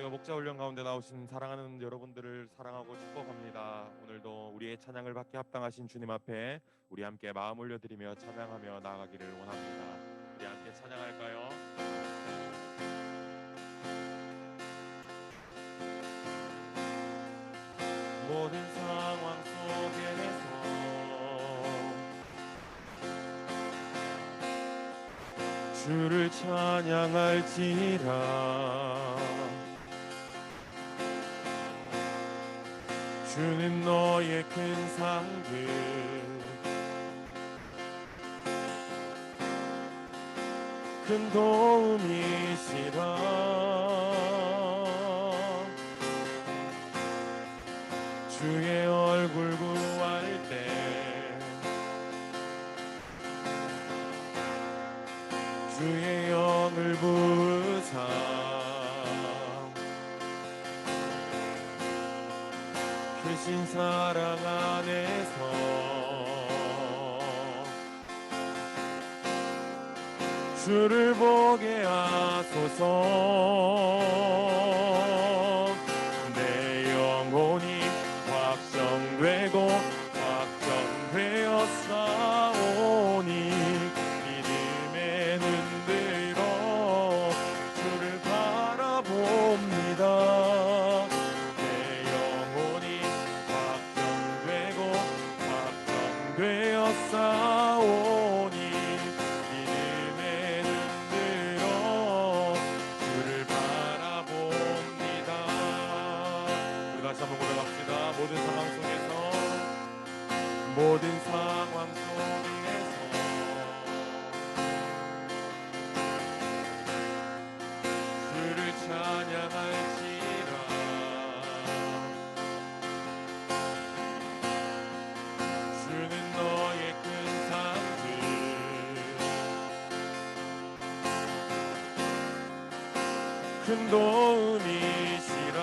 주여, 목자 훈련 가운데 나오신 사랑하는 여러분들을 사랑하고 축복합니다. 오늘도 우리의 찬양을 받게 합당하신 주님 앞에 우리 함께 마음 올려드리며 찬양하며 나아가기를 원합니다. 우리 함께 찬양할까요? 모든 상황 속에서 주를 찬양할지라. 주는 너의 큰 상급, 큰 도움이시라. 주의 얼굴 구할 때 주의 영을 부으사 크신 사랑 안에서 주를 보게 하소서. 내 영혼이 확정되고 확정되어 싸우니 믿음의 눈들어 주를 바라봅니다. 내 영혼이 확정되고 확정되어 싸우니 믿음의 눈들어 주를 바라봅니다. 우리 다시 한번 고백합시다. 모든 상황 속에서 모든 상황 속에서 주를 찬양할지라. 주는 너의 큰 상급, 큰 도움이시라.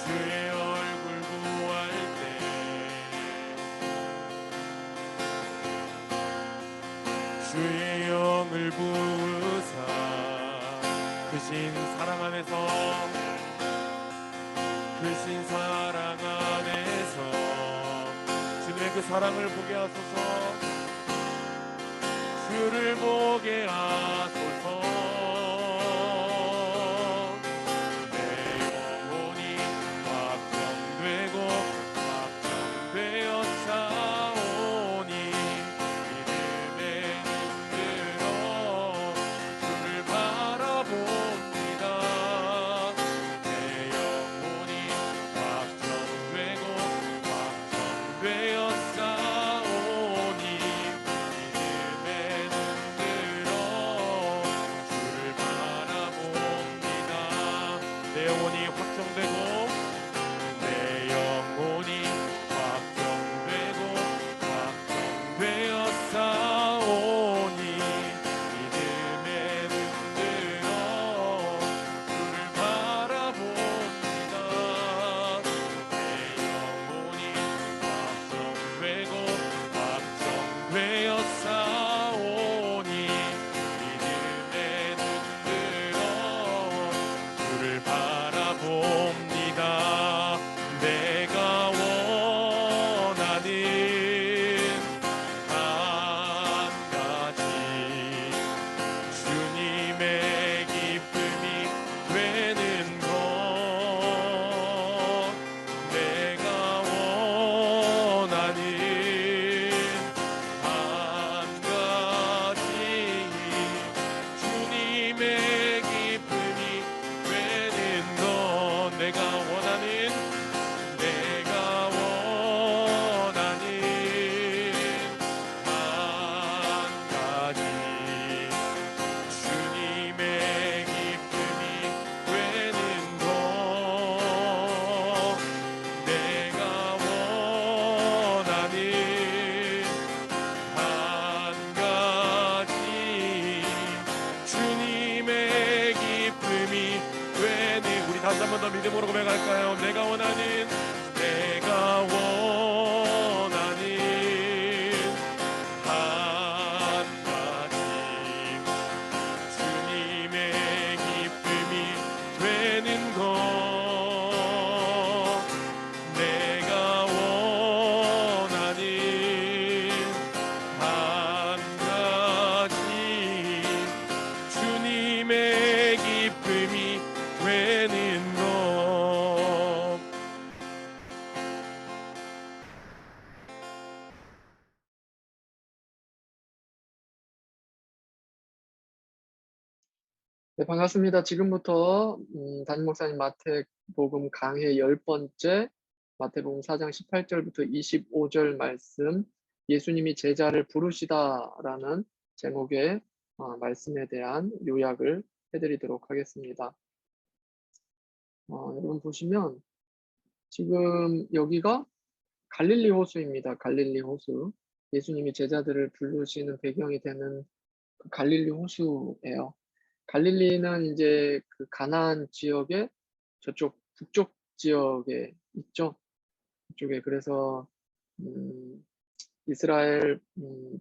주의 얼굴 구할 때 주의 영을 부으사 크신 사랑 안에서 크신 사랑 안에서 주님의 그 사랑을 보게 하소서. 주를 보게 하소서. 내 영혼이 확정되고 확정되어 싸우니 믿음의 눈으로 주를 바라봅니다. 내 영혼이 확정되고 확정되어 싸우니 믿음의 눈으로 주를 바라봅니다. 내 영혼이 확정되고 내 영혼이 확정되고 확정되어 싸우니 믿음의 눈으로 주를 바라봅니다. 내 영혼이 확정되고 확정되어 싸우니 믿음의 눈으로 주를 바라봅니다. 내가 원하는 한 가지 주님의 기쁨이 되는 것. 내가 원하는 한 가지 주님의 기쁨이 되는 것. 내가 원하는 한 가지 주님의 기쁨이 되는 것. 내가 원하는 한 가지 주님의 기쁨이 되는. 우리 다시 한 번 더 믿음으로 고백할까요? 내가 원하는 한 가지 네, 반갑습니다. 지금부터 담임 목사님 마태복음 강해 10번째 마태복음 4장 18절부터 25절 말씀 예수님이 제자를 부르시다라는 제목의 말씀에 대한 요약을 해드리도록 하겠습니다. 여러분 보시면 지금 여기가 갈릴리 호수입니다. 갈릴리 호수. 예수님이 제자들을 부르시는 배경이 되는 그 갈릴리 호수예요. 갈릴리는 이제 그 가나안 지역의 저쪽 북쪽 지역에 있죠. 그쪽에 그래서 음 이스라엘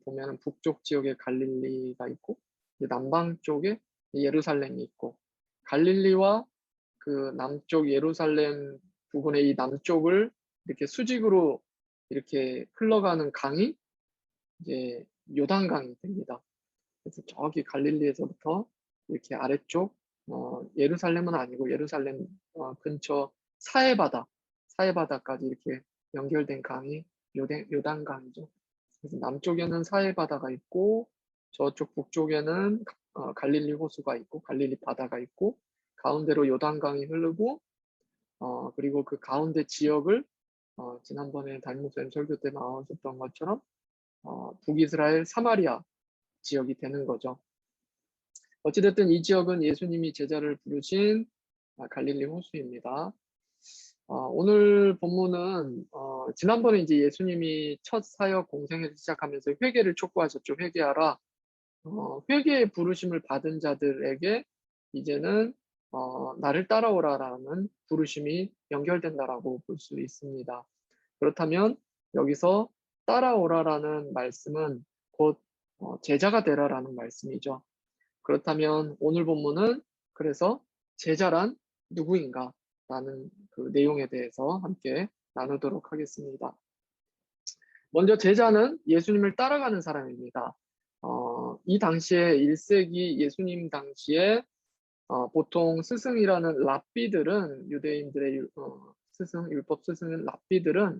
보면은 북쪽 지역에 갈릴리가 있고 이제 남방 쪽에 예루살렘이 있고 갈릴리와 그 남쪽 예루살렘 부근의 이 남쪽을 이렇게 수직으로 이렇게 흘러가는 강이 이제 요단강이 됩니다. 그래서 저기 갈릴리에서부터 이렇게 아래쪽 예루살렘은 아니고 예루살렘 근처 사해바다, 사해바다까지 이렇게 연결된 강이 요단강이죠. 그래서 남쪽에는 사해바다가 있고 저쪽 북쪽에는 갈릴리 호수가 있고 갈릴리 바다가 있고 가운데로 요단강이 흐르고 그리고 그 가운데 지역을 지난번에 담임 목사님 설교 때 나오셨던 것처럼 북이스라엘 사마리아 지역이 되는 거죠. 어찌 됐든 이 지역은 예수님이 제자를 부르신 갈릴리 호수입니다. 오늘 본문은 지난번에 이제 예수님이 첫 사역 공생애를 시작하면서 회개를 촉구하셨죠. "회개하라." 회개의 부르심을 받은 자들에게 이제는 "나를 따라오라."라는 부르심이 연결된다라고 볼 수 있습니다. 그렇다면 여기서 "따라오라."라는 말씀은 곧 "제자가 되라."라는 말씀이죠. 그렇다면 오늘 본문은 그래서 '제자란 누구인가?'라는 그 내용에 대해서 함께 나누도록 하겠습니다. 먼저 제자는 예수님을 따라가는 사람입니다. 이 당시에 1 세기 예수님 당시에 보통 스승이라는 랍비들은 유대인들의 스승, 율법 스승인 랍비들은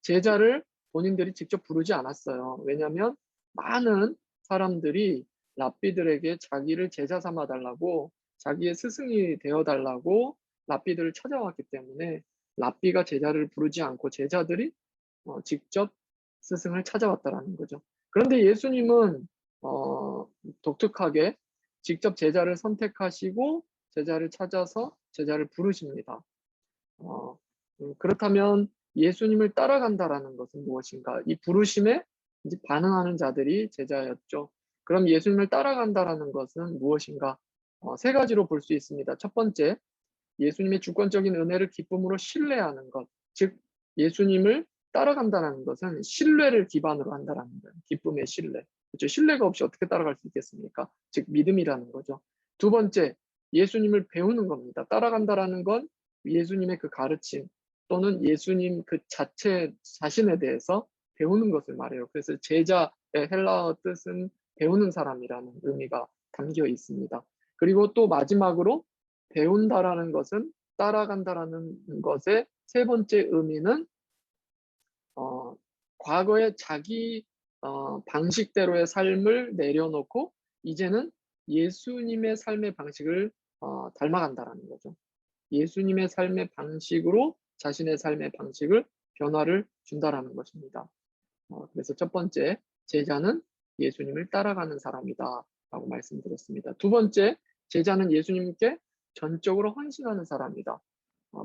제자를 본인들이 직접 부르지 않았어요. 왜냐하면 많은 사람들이 랍비들에게 자기를 제자 삼아 달라고 자기의 스승이 되어 달라고 랍비들을 찾아왔기 때문에 랍비가 제자를 부르지 않고 제자들이 직접 스승을 찾아왔다라는 거죠. 그런데 예수님은 독특하게 직접 제자를 선택하시고 제자를 찾아서 제자를 부르십니다. 그렇다면 예수님을 따라간다라는 것은 무엇인가? 이 부르심에 이제 반응하는 자들이 제자였죠. 그럼 예수님을 따라간다라는 것은 무엇인가? 세 가지로 볼 수 있습니다. 첫 번째, 예수님의 주권적인 은혜를 기쁨으로 신뢰하는 것. 즉 예수님을 따라간다는 것은 신뢰를 기반으로 한다라는 거예요. 기쁨의 신뢰. 그렇죠. 신뢰가 없이 어떻게 따라갈 수 있겠습니까? 즉 믿음이라는 거죠. 두 번째, 예수님을 배우는 겁니다. 따라간다라는 건 예수님의 그 가르침 또는 예수님 그 자체 자신에 대해서 배우는 것을 말해요. 그래서 제자의 헬라어 뜻은 배우는 사람이라는 의미가 담겨 있습니다. 그리고 또 마지막으로 배운다라는 것은 따라간다라는 것의 세 번째 의미는 어 과거에 자기 방식대로의 삶을 내려놓고 이제는 예수님의 삶의 방식을 닮아간다라는 거죠. 예수님의 삶의 방식으로 자신의 삶의 방식을 변화를 준다라는 것입니다. 그래서 첫 번째, 제자는 예수님을 따라가는 사람이다라고 말씀드렸습니다. 두 번째, 제자는 예수님께 전적으로 헌신하는 사람이다.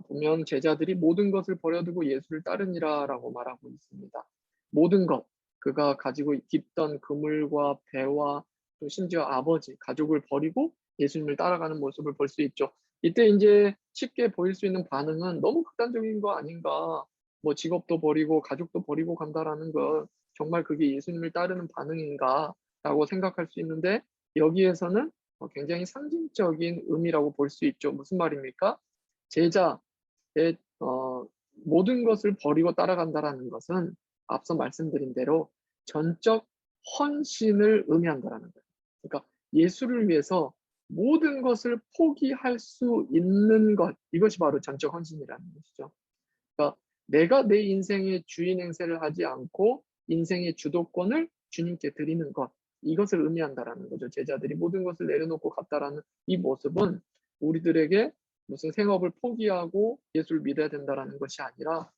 보면 제자들이 모든 것을 버려두고 예수를 따르니라라고 말하고 있습니다. 모든 것, 그가 가지고 있던 그물과 배와 또 심지어 아버지, 가족을 버리고 예수님을 따라가는 모습을 볼 수 있죠. 이때 인제 쉽게 보일 수 있는 반응은 '너무 극단적인 거 아닌가. 뭐 직업도 버리고 가족도 버리고 간다.'라는 것 '정말 그게 예수님을 따르는 반응인가?'라고 생각할 수 있는데 여기에서는 굉장히 상징적인 의미라고 볼 수 있죠. 무슨 말입니까? 제자의 모든 것을 버리고 따라간다라는 것은 앞서 말씀드린 대로 전적 헌신을 의미한다라는 거예요. 그러니까 예수를 위해서 모든 것을 포기할 수 있는 것, 이것이 바로 전적 헌신이라는 것이죠. 그러니까 내가 내 인생의 주인 행세를 하지 않고 인생의 주도권을 주님께 드리는 것. 이것을 의미한다라는 거죠. 제자들이 모든 것을 내려놓고 갔다라는 이 모습은 우리들에게 무슨 생업을 포기하고 예수를 믿어야 된다라는 것이 아니라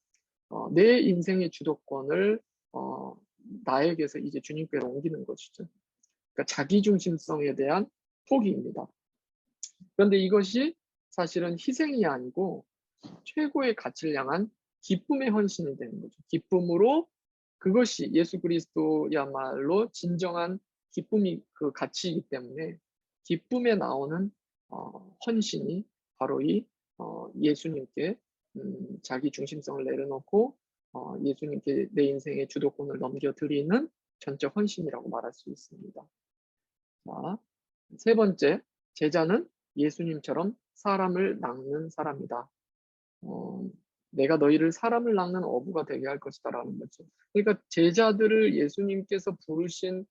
내 인생의 주도권을 어 나에게서 이제 주님께로 옮기는 것이죠. 그러니까 자기 중심성에 대한 포기입니다. 그런데 이것이 사실은 희생이 아니고 최고의 가치를 향한 기쁨의 헌신이 되는 거죠. 기쁨으로 그것이 예수 그리스도야말로 진정한 기쁨이 그 가치이기 때문에 기쁨에 나오는 헌신이 바로 이 예수님께 자기 중심성을 내려놓고 예수님께 내 인생의 주도권을 넘겨드리는 전적 헌신이라고 말할 수 있습니다. 자, 세 번째, 제자는 예수님처럼 사람을 낚는 사람이다. 어, 내가 너희를 사람을 낚는 어부가 되게 할 것이다라는 거죠. 그러니까 제자들을 예수님께서 부르신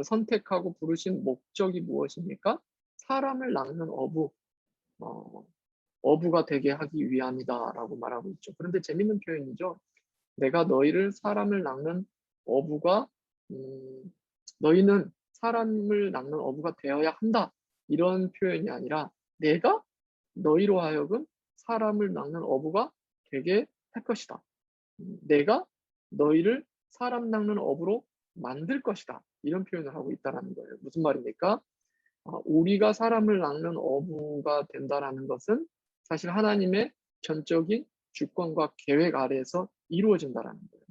선택하고 부르신 목적이 무엇입니까? 사람을 낚는 어, 어부가 되게 하기 위함이다라고 말하고 있죠. 그런데 재밌는 표현이죠. 내가 너희를 사람을 낚는 어부가 너희는 사람을 낚는 어부가 되어야 한다. 이런 표현이 아니라 내가 너희로 하여금 사람을 낚는 어부가 되게 할 것이다. 내가 너희를 사람 낚는 어부로 만들 것이다. 이런 표현을 하고 있다는 거예요. 무슨 말입니까? 우리가 사람을 낚는 어부가 된다라는 것은 사실 하나님의 전적인 주권과 계획 아래에서 이루어진다라는 거예요.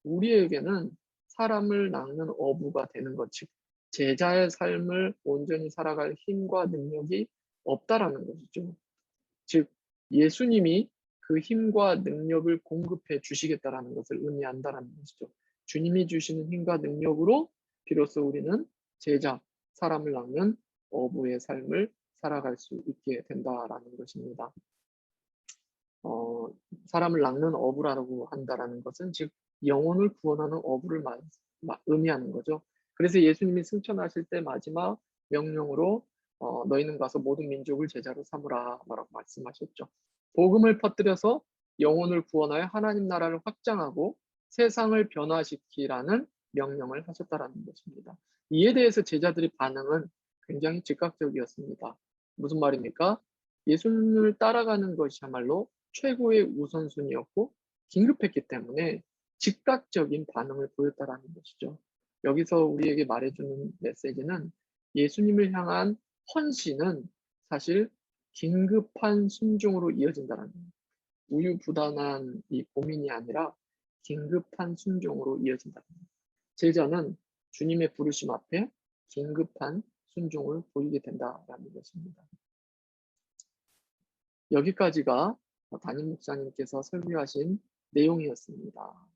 우리에게는 사람을 낚는 어부가 되는 것, 즉 제자의 삶을 온전히 살아갈 힘과 능력이 없다라는 것이죠. 즉 예수님이 그 힘과 능력을 공급해 주시겠다라는 것을 의미한다라는 것이죠. 주님이 주시는 힘과 능력으로 비로소 우리는 제자, 사람을 낚는 어부의 삶을 살아갈 수 있게 된다라는 것입니다. 사람을 낚는 어부라고 한다라는 것은 즉 영혼을 구원하는 어부를 의미하는 거죠. 그래서 예수님이 승천하실 때 마지막 명령으로 너희는 가서 모든 민족을 제자로 삼으라 라고 말씀하셨죠. 복음을 퍼뜨려서 영혼을 구원하여 하나님 나라를 확장하고 세상을 변화시키라는 명령을 하셨다라는 것입니다. 이에 대해서 제자들의 반응은 굉장히 즉각적이었습니다. 무슨 말입니까? 예수님을 따라가는 것이야말로 최고의 우선순위였고 긴급했기 때문에 즉각적인 반응을 보였다라는 것이죠. 여기서 우리에게 말해주는 메시지는 예수님을 향한 헌신은 사실 긴급한 순종으로 이어진다는 거예요. 우유부단한 이 고민이 아니라 긴급한 순종으로 이어진다는 거예요. 제자는 주님의 부르심 앞에 긴급한 순종을 보이게 된다라는 것입니다. 여기까지가 담임 목사님께서 설교하신 내용이었습니다.